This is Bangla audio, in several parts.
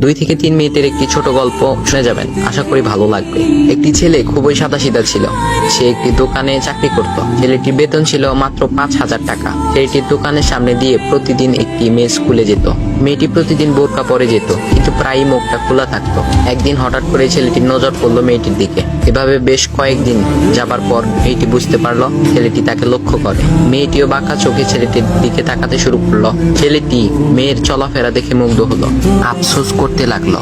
2 থেকে 3 মিনিটের একটি ছোট গল্প শুনে যাবেন, আশা করি ভালো লাগবে। একটি ছেলে খুবই সাদাসিধা ছিল। সে একটি দোকানে চাকরি করত। ছেলেটির বেতন ছিল মাত্র 5,000 টাকা। ছেলেটির দোকানের সামনে দিয়ে প্রতিদিন একটি মেয়ে স্কুলে যেত। মেয়েটি প্রতিদিন বোরকা পরে যেত, কিন্তু প্রায়ই মুখটা খোলা থাকতো। একদিন হঠাৎ করে ছেলেটির নজর পড়লো মেয়েটির দিকে। এভাবে বেশ কয়েকদিন যাবার পর মেয়েটি বুঝতে পারলো ছেলেটি তাকে লক্ষ্য করে। মেয়েটিও বাঁকা চোখে ছেলেটির দিকে তাকাতে শুরু করলো। ছেলেটি মেয়ের চলাফেরা দেখে মুগ্ধ হলো। আফসোস করতে লাগলো,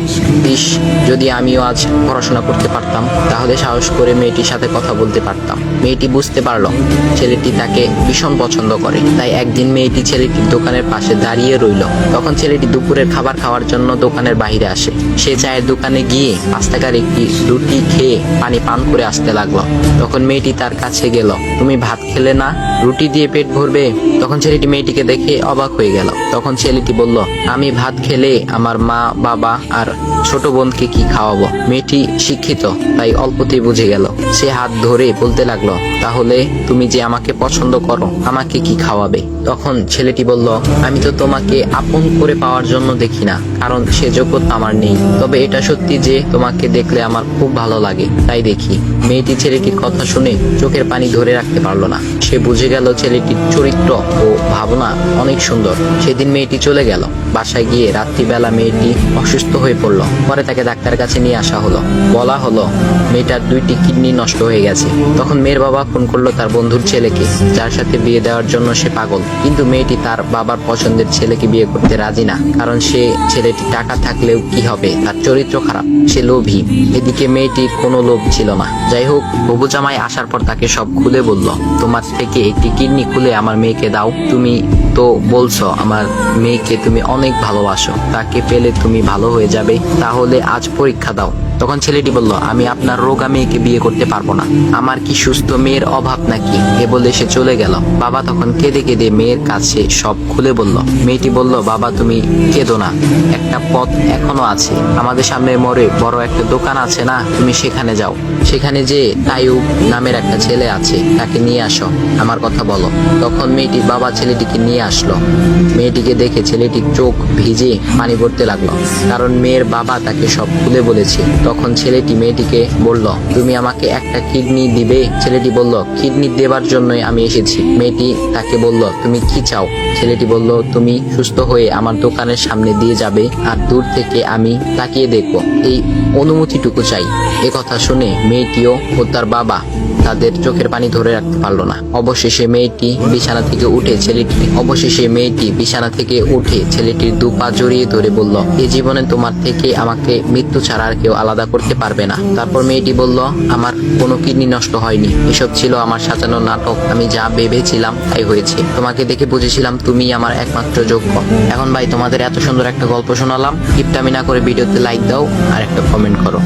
ইস, যদি আমিও আজ পড়াশোনা করতে পারতাম, তাহলে সাহস করে মেয়েটির সাথে কথা বলতে পারতাম। মেয়েটি বুঝতে পারলো ছেলেটি তাকে ভীষণ পছন্দ করে। তাই একদিন মেয়েটি ছেলেটির দোকানের পাশে দাঁড়িয়ে রইল। তখন ছেলেটি দুপুরের খাবার খাওয়ার জন্য দোকানের বাইরে আসে। সে চায়ের দোকানে গিয়ে 5 টাকার একটি রুটি খেয়ে পানি পান করে আসতে লাগলো। তখন মেয়েটি তার কাছে গেল। তুমি ভাত খেলে না, রুটি দিয়ে পেট ভরবে? তখন ছেলেটি মেয়েটিকে দেখে অবাক হয়ে গেল। তখন ছেলেটি বলল, আমি ভাত খেলে আমার মা, বাবা আর ছোট বোনকে কি খাওয়াবো? মেয়েটি শিক্ষিত, তাই অল্পতেই বুঝে গেল। সে হাত ধরে বলতে লাগলো, তাহলে তুমি যে আমাকে পছন্দ করো, আমাকে কি খাওয়াবে? তখন ছেলেটি বলল, আমি তো তোমাকে আপন করে পাওয়ার জন্য দেখি না, কারণ সে যোগ্যতা আমার নেই। তবে এটা সত্যি যে তোমাকে দেখলে আমার খুব ভালো লাগে, তাই দেখি। মেয়েটি ছেলেটির কথা শুনে চোখের পানি ধরে রাখতে পারলো না। সে বুঝে গেল ছেলেটির চরিত্র ও ভাবনা অনেক সুন্দর। সেদিন মেয়েটি চলে গেল। বাসায় গিয়ে রাত্রিবেলা মেয়েটি অসুস্থ হয়ে পড়লো। পরে তাকে ডাক্তারের কাছে নিয়ে আসা হলো। বলা হলো মেয়েটার 2টি কিডনি নষ্ট হয়ে গেছে। তখন মেয়ের বাবা ফোন করলো তার বন্ধুর ছেলেকে, যার সাথে বিয়ে দেওয়ার জন্য সে পাগল। কিন্তু মেয়েটি তার বাবার পছন্দের ছেলেকে বিয়ে করতে রাজি না, কারণ সে ছেলেটি টাকা থাকলেও কি হবে, তার চরিত্র খারাপ, সে লোভী। এদিকে মেয়েটির কোনো লোভ ছিল না। যাই হোক, হবু জামাই আসার পর তাকে সব খুলে বলল, তোমার থেকে একটি কিডনি খুলে আমার মেয়েকে দাও। তুমি তো বলছো আমার মেয়েকে তুমি অনেক ভালোবাসো, তাকে পেলে তুমি ভালো হয়ে যাবে, তাহলে আজ পরীক্ষা দাও। তখন ছেলেটি বলল, আমি আপনার রোগা মেয়েকে বিয়ে করতে পারবো না, আমার কি সুস্থ মেয়ের অভাব নাকি? এ বলে সে চলে গেল। বাবা তখন কেঁদে কেঁদে মেয়ের কাছে সব খুলে বলল। মেয়েটি বলল, বাবা তুমি কেঁদো না, একটা পথ এখনো আছে। আমাদের সামনের মোড়ে বড় একটা দোকান আছে না, তুমি সেখানে যাও। সেখানে যে তাইয়ুব নামের একটা ছেলে আছে, তাকে নিয়ে আসো, আমার কথা বলো। তখন মেয়েটির বাবা ছেলেটিকে নিয়ে আসলো। মেয়েটিকে দেখে ছেলেটির চোখ ভিজে পানি পড়তে লাগলো, কারণ মেয়ের বাবা তাকে সব খুলে বলেছে। তখন ছেলেটি মেয়েটিকে বলল, তুমি আমাকে একটা কিডনি দিবে? ছেলেটি বলল, কিডনি দেবার জন্যই আমি এসেছি। মেয়েটি তাকে বলল, তুমি কি চাও? ছেলেটি বলল, তুমি সুস্থ হয়ে আমার দোকানের সামনে দিয়ে যাবে, আর দূর থেকে আমি তাকিয়ে দেখব, এই অনুমতিটুকু চাই। এ কথা শুনে মেয়েটিও ও তার বাবা তাদের চোখের পানি ধরে রাখতে পারলো না। অবশেষে মেয়েটি বিছানা থেকে উঠে ছেলেটির 2 পা জড়িয়ে ধরে বলল, এই জীবনে তোমার থেকে আমাকে মৃত্যু ছাড়া আর কেউ আলাদা করতে পারবে না। তারপর মেয়েটি বলল, আমার কোনো কিডনি নষ্ট হয়নি, এসব ছিল আমার সাজানো নাটক। আমি যা ভেবেছিলাম তাই হয়েছে। তোমাকে দেখে বুঝেছিলাম তুমি আমার একমাত্র যোগ্য। এখন ভাই, তোমাদের এত সুন্দর একটা গল্প শোনালাম, কিপটামি না করে ভিডিওতে লাইক দাও আর একটা কমেন্ট করো।